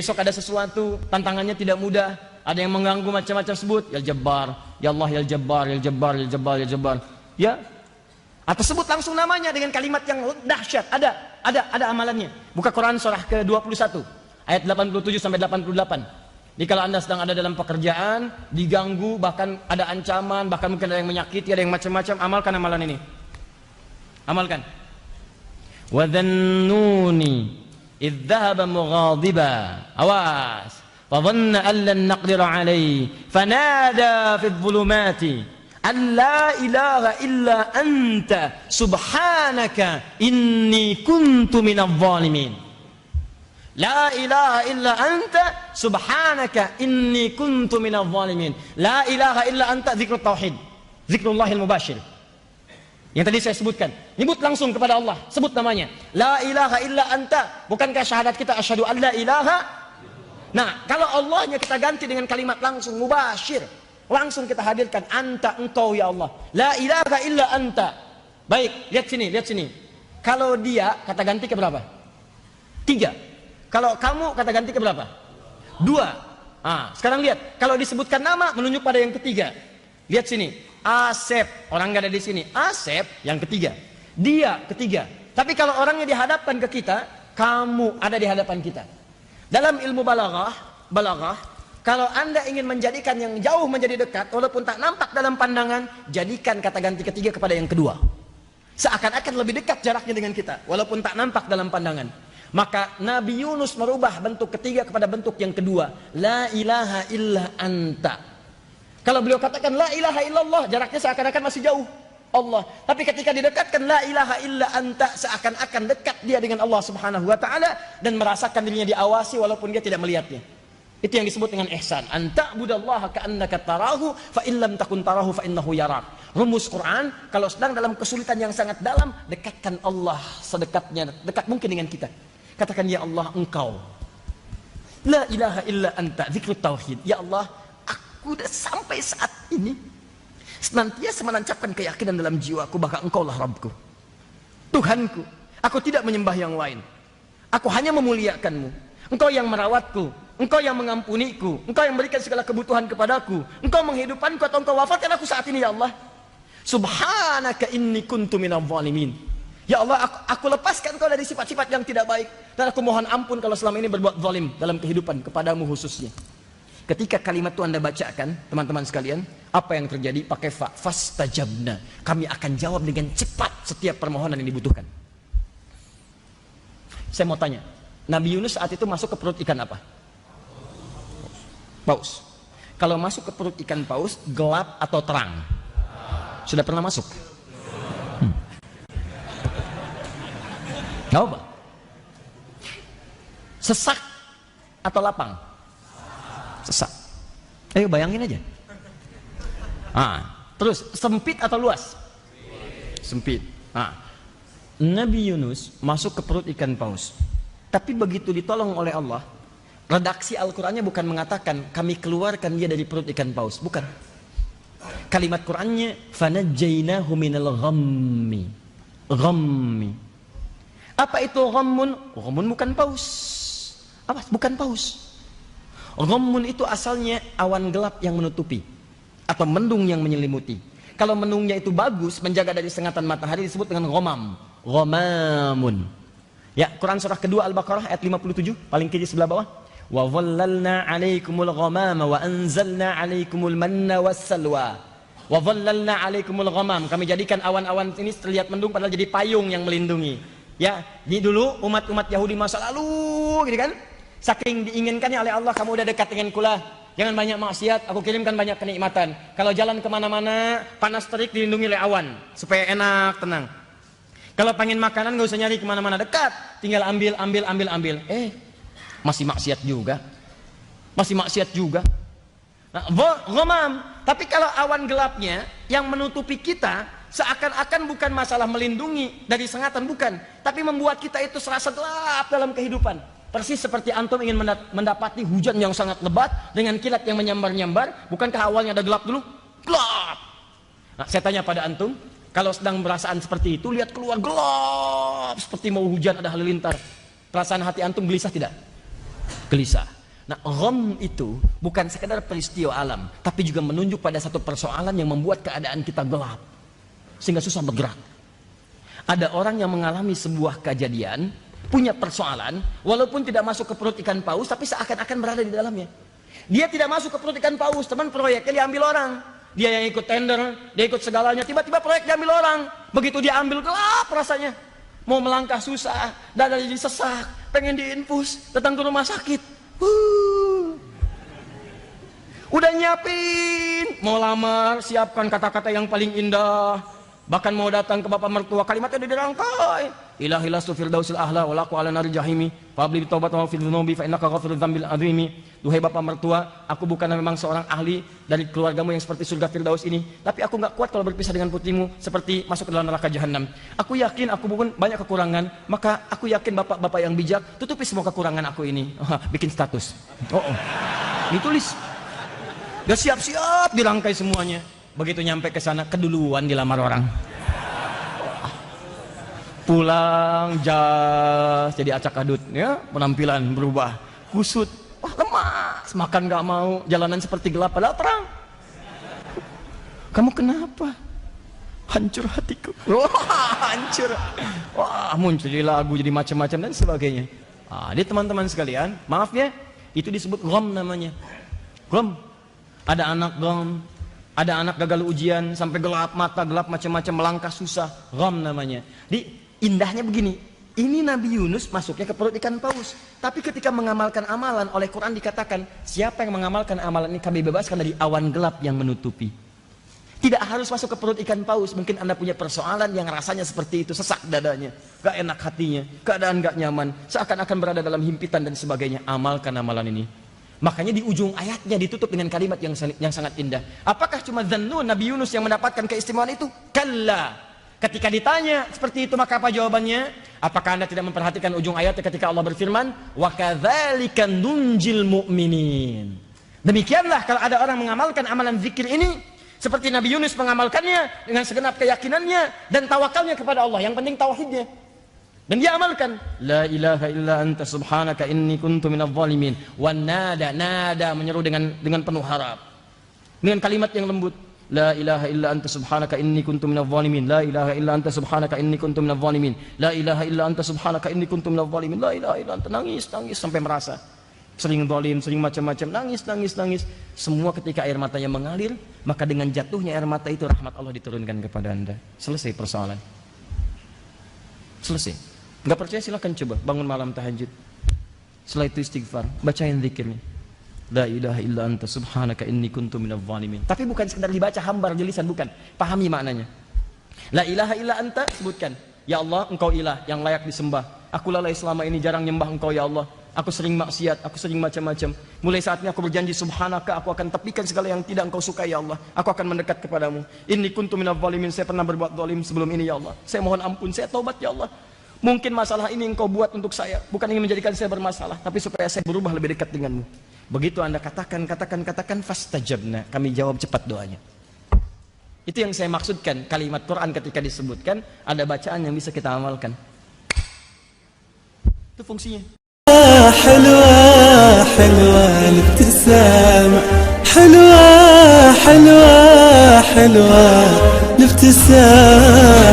Besok ada sesuatu, tantangannya tidak mudah, ada yang mengganggu macam-macam, sebut ya Jabbar, ya Allah, ya Jabbar, ya Jabbar, ya Jabbar, ya Jabbar. Ya. Atau sebut langsung namanya dengan kalimat yang dahsyat. Ada amalannya. Buka Quran surah ke-21 ayat 87 sampai 88. Jadi kalau Anda sedang ada dalam pekerjaan, diganggu, bahkan ada ancaman, bahkan mungkin ada yang menyakiti, ada yang macam-macam, amalkan amalan ini. Amalkan. Wa dhannuni idh dhahaba mughadiba. Awas. Fa dhanna an lan naqdira alayhi fanada fi dhulumati an la ilaha illa anta subhanaka inni kuntu minadh dhalimin. La ilaha illa anta subhanaka inni kuntu minadh dhalimin. La ilaha illa anta zikrut tauhid, zikrullahil mubashir. Yang tadi saya sebutkan, nyebut langsung kepada Allah, sebut namanya. La ilaha illa anta, bukankah syahadat kita asyhadu an la ilaha? Nah, kalau Allahnya kita ganti dengan kalimat langsung mubashir, langsung kita hadirkan anta, engkau ya Allah. La ilaha illa anta. Baik, lihat sini. Kalau dia kata ganti ke berapa? 3. Kalau kamu kata ganti ke berapa? 2. Sekarang lihat, kalau disebutkan nama menunjuk pada yang ketiga. Lihat sini, Asep, orang nggak ada di sini. Asep yang ketiga, dia ketiga. Tapi kalau orangnya dihadapkan ke kita, kamu ada di hadapan kita. Dalam ilmu balaghah, kalau Anda ingin menjadikan yang jauh menjadi dekat, walaupun tak nampak dalam pandangan, jadikan kata ganti ketiga kepada yang kedua. Seakan-akan lebih dekat jaraknya dengan kita, walaupun tak nampak dalam pandangan. Maka Nabi Yunus merubah bentuk ketiga kepada bentuk yang kedua. La ilaha illa anta. Kalau beliau katakan la ilaha illallah, jaraknya seakan-akan masih jauh Allah. Tapi ketika didekatkan la ilaha illa anta, seakan-akan dekat dia dengan Allah subhanahu wa ta'ala, dan merasakan dirinya diawasi walaupun dia tidak melihatnya. Itu yang disebut dengan ihsan. Anta budallaha ka'annaka tarahu, fa illam takun tarahu fa innahu yarak. Rumus Quran, kalau sedang dalam kesulitan yang sangat dalam, dekatkan Allah sedekatnya, dekat mungkin dengan kita. Katakan ya Allah, engkau la ilaha illa anta, zikrut tauhid. Ya Allah, aku sudah sampai saat ini senantiasa menancapkan keyakinan dalam jiwaku bahwa engkau lah Rabbku, Tuhanku. Aku tidak menyembah yang lain. Aku hanya memuliakanmu. Engkau yang merawatku, engkau yang mengampuniku, engkau yang memberikan segala kebutuhan kepadaku, engkau menghidupkanku atau engkau wafatkan aku saat ini ya Allah. Subhanaka inni kuntu minadh dhalimin. Ya Allah, aku lepaskan kau dari sifat-sifat yang tidak baik, dan aku mohon ampun kalau selama ini berbuat zalim dalam kehidupan kepadamu khususnya. Ketika kalimat itu Anda bacakan, teman-teman sekalian, apa yang terjadi? Pakai fastajabna. Kami akan jawab dengan cepat setiap permohonan yang dibutuhkan. Saya mau tanya, Nabi Yunus saat itu masuk ke perut ikan apa? Paus. Kalau masuk ke perut ikan paus, gelap atau terang? Sudah pernah masuk? Gak apa? Sesak atau lapang? Sesak. Ayo bayangin aja. Terus sempit atau luas? Sempit. Nabi Yunus masuk ke perut ikan paus. Tapi begitu ditolong oleh Allah, redaksi Al-Qur'annya bukan mengatakan kami keluarkan dia dari perut ikan paus, bukan. Kalimat Qur'annya fanajjainahu minal ghammi. Ghammi. Apa itu ghammun? Ghammun bukan paus. Apa? Bukan paus. Ghammun itu asalnya awan gelap yang menutupi atau mendung yang menyelimuti. Kalau mendungnya itu bagus, menjaga dari sengatan matahari, disebut dengan ghamam. Ghamamun. Ya, Quran surah kedua Al-Baqarah ayat 57, paling kiri sebelah bawah. Wa dhallalna 'alaikumul ghamama wa anzalna 'alaikumul manna wassalwa. Wa dhallalna 'alaikumul ghamam. Kami jadikan awan-awan ini terlihat mendung padahal jadi payung yang melindungi. Ya, ini dulu umat-umat Yahudi masa lalu, gitu kan? Saking diinginkannya oleh Allah, kamu udah dekat dengan kulah, jangan banyak maksiat, aku kirimkan banyak kenikmatan. Kalau jalan kemana-mana, panas terik dilindungi oleh awan, supaya enak, tenang. Kalau pengen makanan gak usah nyari kemana-mana, dekat, tinggal ambil. Masih maksiat juga. Nah, ghamam. Tapi kalau awan gelapnya yang menutupi kita, seakan-akan bukan masalah melindungi dari sengatan, bukan, tapi membuat kita itu serasa gelap dalam kehidupan. Persis seperti antum ingin mendapati hujan yang sangat lebat dengan kilat yang menyambar-nyambar, bukankah awalnya ada gelap dulu? Gelap. Nah, saya tanya pada antum, kalau sedang perasaan seperti itu, lihat keluar gelap seperti mau hujan, ada halilintar, perasaan hati antum gelisah tidak? gelisah. Nah, gham itu bukan sekedar peristiwa alam, tapi juga menunjuk pada satu persoalan yang membuat keadaan kita gelap, sehingga susah bergerak. Ada orang yang mengalami sebuah kejadian, punya persoalan, walaupun tidak masuk ke perut ikan paus, tapi seakan-akan berada di dalamnya. Dia tidak masuk ke perut ikan paus, teman, proyeknya diambil orang. Dia yang ikut tender, dia ikut segalanya, tiba-tiba proyek diambil orang. Begitu dia ambil, gelap rasanya. Mau melangkah susah, dada jadi sesak, pengen diinfus, datang ke rumah sakit. Udah nyiapin, mau lamar, siapkan kata-kata yang paling indah. Bahkan mau datang ke bapak mertua, kalimatnya udah dirangkai. Ilahi lastu firdausil ahla walaku ala nari jahimi fabli taubat wa fil dzunubi fa innaka ghafurudz dzambil azimi. Duhai bapak mertua, aku bukan memang seorang ahli dari keluargamu yang seperti surga firdaus ini, tapi aku enggak kuat kalau berpisah dengan putrimu seperti masuk ke dalam neraka jahanam. Aku yakin aku pun banyak kekurangan, maka aku yakin bapak-bapak yang bijak tutupi semua kekurangan aku ini. Bikin status. Ditulis. Gak siap-siap dirangkai semuanya. Begitu nyampe ke sana, keduluan dilamar orang. Pulang jas jadi acak adut, ya, penampilan berubah, kusut, wah lemas, makan gak mau, jalanan seperti gelap padahal terang. Kamu kenapa? Hancur hatiku. Wah, hancur. Wah, muncul jadi lagu, jadi macam-macam dan sebagainya. Jadi teman-teman sekalian, maaf ya, itu disebut gham namanya. Gham. Ada anak gham, ada anak gagal ujian sampai gelap mata, gelap macam-macam, melangkah susah, gham namanya. Di indahnya begini, ini Nabi Yunus masuknya ke perut ikan paus, tapi ketika mengamalkan amalan, oleh Quran dikatakan, siapa yang mengamalkan amalan ini kami bebaskan dari awan gelap yang menutupi. Tidak harus masuk ke perut ikan paus. Mungkin Anda punya persoalan yang rasanya seperti itu, sesak dadanya, gak enak hatinya, keadaan gak nyaman, seakan-akan berada dalam himpitan dan sebagainya. Amalkan amalan ini. Makanya di ujung ayatnya ditutup dengan kalimat yang sangat indah. Apakah cuma Dzannun, Nabi Yunus yang mendapatkan keistimewaan itu? Kalla. Ketika ditanya seperti itu, maka apa jawabannya? Apakah Anda tidak memperhatikan ujung ayatnya ketika Allah berfirman, wa kadzalika nunjil mu'minin. Demikianlah kalau ada orang mengamalkan amalan zikir ini seperti Nabi Yunus mengamalkannya dengan segenap keyakinannya dan tawakalnya kepada Allah. Yang penting tauhidnya. Dan dia amalkan, la ilaha illa anta subhanaka inni kuntu minadh dhalimin. Wan nada menyeru dengan penuh harap. Dengan kalimat yang lembut, la ilaha illa anta subhanaka inni kuntu minadh dhalimin. La ilaha illa anta subhanaka inni kuntu minadh dhalimin. La ilaha illa anta subhanaka inni kuntu minadh dhalimin. La ilaha illa anta, nangis sampai merasa sering zalim, sering macam-macam, nangis. Semua ketika air matanya mengalir, maka dengan jatuhnya air mata itu rahmat Allah diturunkan kepada Anda. Selesai persoalan. Selesai. Enggak percaya silahkan coba bangun malam tahajud. Setelah itu istighfar, bacain zikirnya. La ilaha illa anta subhanaka inni kuntu minadh dhalimin. Tapi bukan sekedar dibaca hambar jelisan, bukan. Pahami maknanya. La ilaha illa anta, sebutkan. Ya Allah, engkau ilah yang layak disembah. Aku lalai selama ini jarang nyembah engkau ya Allah. Aku sering maksiat, aku sering macam-macam. Mulai saat ini aku berjanji subhanaka, aku akan tepikan segala yang tidak engkau suka ya Allah. Aku akan mendekat kepadamu. Inni kuntu minadh dhalimin, saya pernah berbuat zalim sebelum ini ya Allah. Saya mohon ampun, saya taubat ya Allah. Mungkin masalah ini engkau buat untuk saya, bukan ingin menjadikan saya bermasalah, tapi supaya saya berubah lebih dekat denganmu. Begitu Anda katakan, fastajabna, kami jawab cepat doanya. Itu yang saya maksudkan, kalimat Quran ketika disebutkan, ada bacaan yang bisa kita amalkan. Itu fungsinya. حلوة حلوة الابتسامة حلوة حلوة حلوة الابتسامة